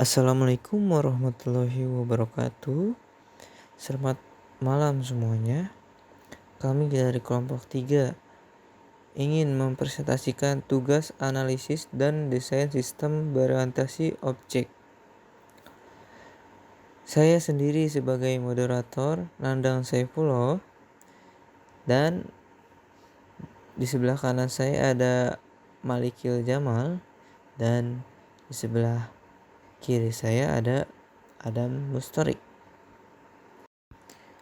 Assalamualaikum warahmatullahi wabarakatuh. Selamat malam semuanya. Kami dari kelompok 3 ingin mempresentasikan tugas analisis dan desain sistem berorientasi objek. Saya sendiri sebagai moderator, Nandang Saifullah, dan di sebelah kanan saya ada Malikil Jamal, dan di sebelah kiri saya ada Adam Mustarik.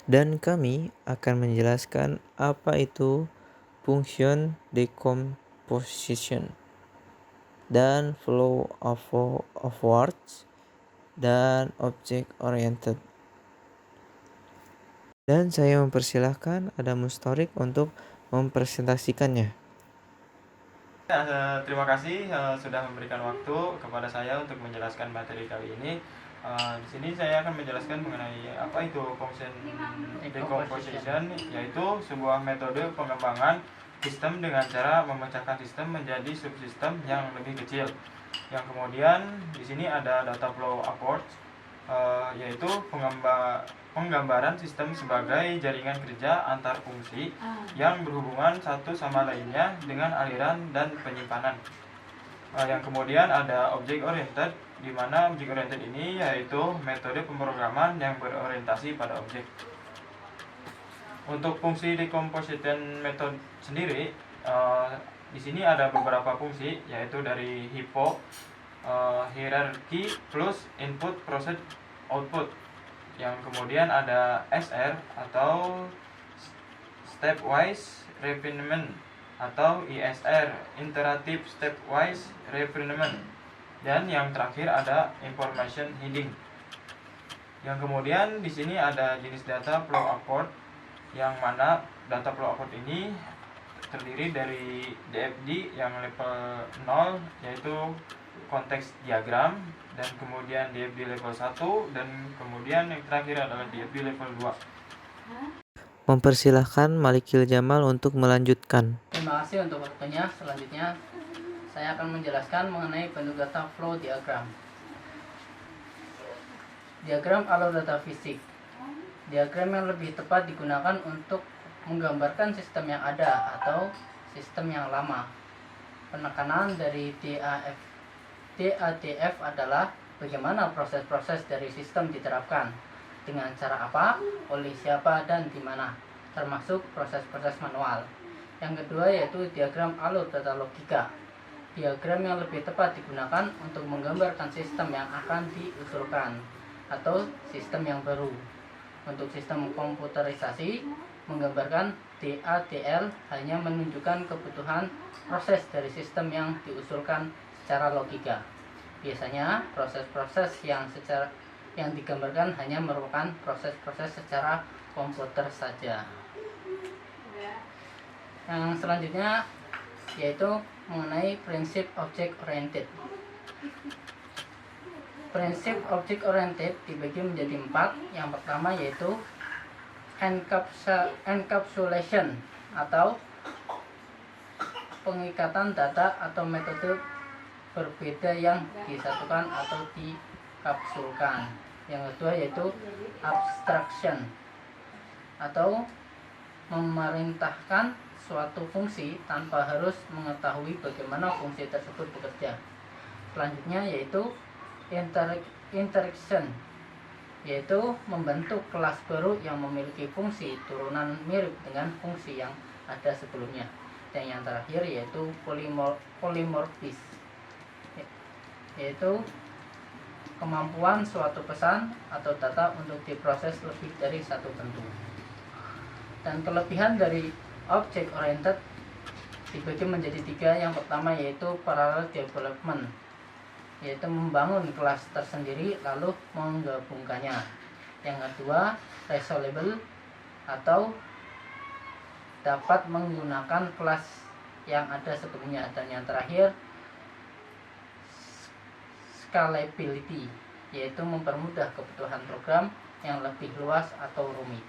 Dan kami akan menjelaskan apa itu function decomposition dan flow of words dan object oriented. Dan saya mempersilahkan Adam Mustarik untuk mempresentasikannya. Terima kasih sudah memberikan waktu kepada saya untuk menjelaskan materi kali ini. Di sini saya akan menjelaskan mengenai apa itu function decomposition, yaitu sebuah metode pengembangan sistem dengan cara memecahkan sistem menjadi subsistem yang lebih kecil. Yang kemudian di sini ada data flow approach, yaitu penggambaran sistem sebagai jaringan kerja antar fungsi yang berhubungan satu sama lainnya dengan aliran dan penyimpanan. Yang kemudian ada object oriented, di mana object oriented ini yaitu metode pemrograman yang berorientasi pada objek. Untuk fungsi decomposition method sendiri, di sini ada beberapa fungsi, yaitu dari hypo, hierarchy plus input process output. Yang kemudian ada SR atau stepwise refinement atau ISR, iterative stepwise refinement. Dan yang terakhir ada information heading. Yang kemudian di sini ada jenis data flow apport, yang mana data flow apport ini terdiri dari DFD yang level 0, yaitu konteks diagram, dan kemudian DFD level 1, dan kemudian yang terakhir adalah DFD level 2. Mempersilahkan Malikil Jamal untuk melanjutkan. Terima kasih untuk waktunya. Selanjutnya saya akan menjelaskan mengenai bentuk data flow diagram. Diagram alur data fisik. Diagram yang lebih tepat digunakan untuk menggambarkan sistem yang ada atau sistem yang lama. Penekanan dari DATF adalah bagaimana proses-proses dari sistem diterapkan, dengan cara apa, oleh siapa, dan di mana, termasuk proses-proses manual. Yang kedua yaitu diagram alur data logika. Diagram yang lebih tepat digunakan untuk menggambarkan sistem yang akan diusulkan atau sistem yang baru. Untuk sistem komputerisasi, menggambarkan DATL hanya menunjukkan kebutuhan proses dari sistem yang diusulkan secara logika. Biasanya proses-proses yang digambarkan hanya merupakan proses-proses secara komputer saja. Yang selanjutnya yaitu mengenai prinsip object oriented. Prinsip object oriented dibagi menjadi 4. Yang pertama yaitu encapsulation atau pengikatan data atau metode berbeda yang disatukan atau dikapsulkan. Yang kedua yaitu abstraction atau memerintahkan suatu fungsi tanpa harus mengetahui bagaimana fungsi tersebut bekerja. Selanjutnya yaitu interaction, yaitu membentuk kelas baru yang memiliki fungsi turunan mirip dengan fungsi yang ada sebelumnya. Dan yang terakhir yaitu polymorphism, yaitu kemampuan suatu pesan atau data untuk diproses lebih dari satu bentuk. Dan kelebihan dari object oriented dibagi menjadi 3. Yang pertama yaitu parallel development, yaitu membangun kelas tersendiri lalu menggabungkannya. Yang kedua resolvable atau dapat menggunakan kelas yang ada sebelumnya. Dan yang terakhir scalability, yaitu mempermudah kebutuhan program yang lebih luas atau rumit.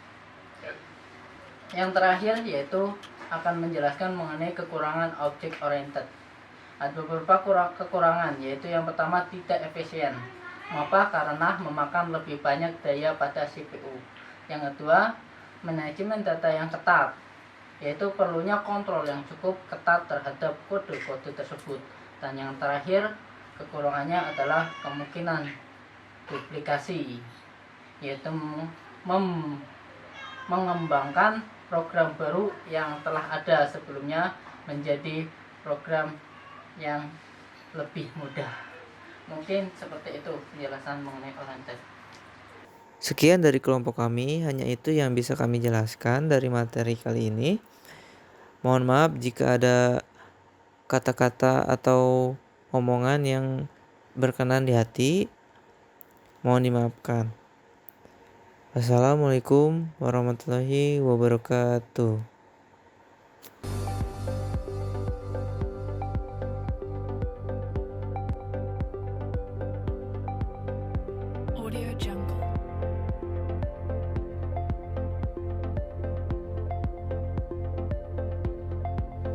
Yang terakhir yaitu akan menjelaskan mengenai kekurangan object oriented. Ada beberapa kekurangan, yaitu yang pertama tidak efisien. Mengapa? Karena memakan lebih banyak daya pada CPU. Yang kedua, manajemen data yang ketat, yaitu perlunya kontrol yang cukup ketat terhadap kode-kode tersebut. Dan yang terakhir, kekurangannya adalah kemungkinan duplikasi, yaitu mengembangkan program baru yang telah ada sebelumnya menjadi program yang lebih mudah. Mungkin seperti itu penjelasan mengenai online test. Sekian dari kelompok kami, hanya itu yang bisa kami jelaskan dari materi kali ini. Mohon maaf jika ada kata-kata atau omongan yang berkenan di hati. Mohon dimaafkan. Wassalamualaikum warahmatullahi wabarakatuh.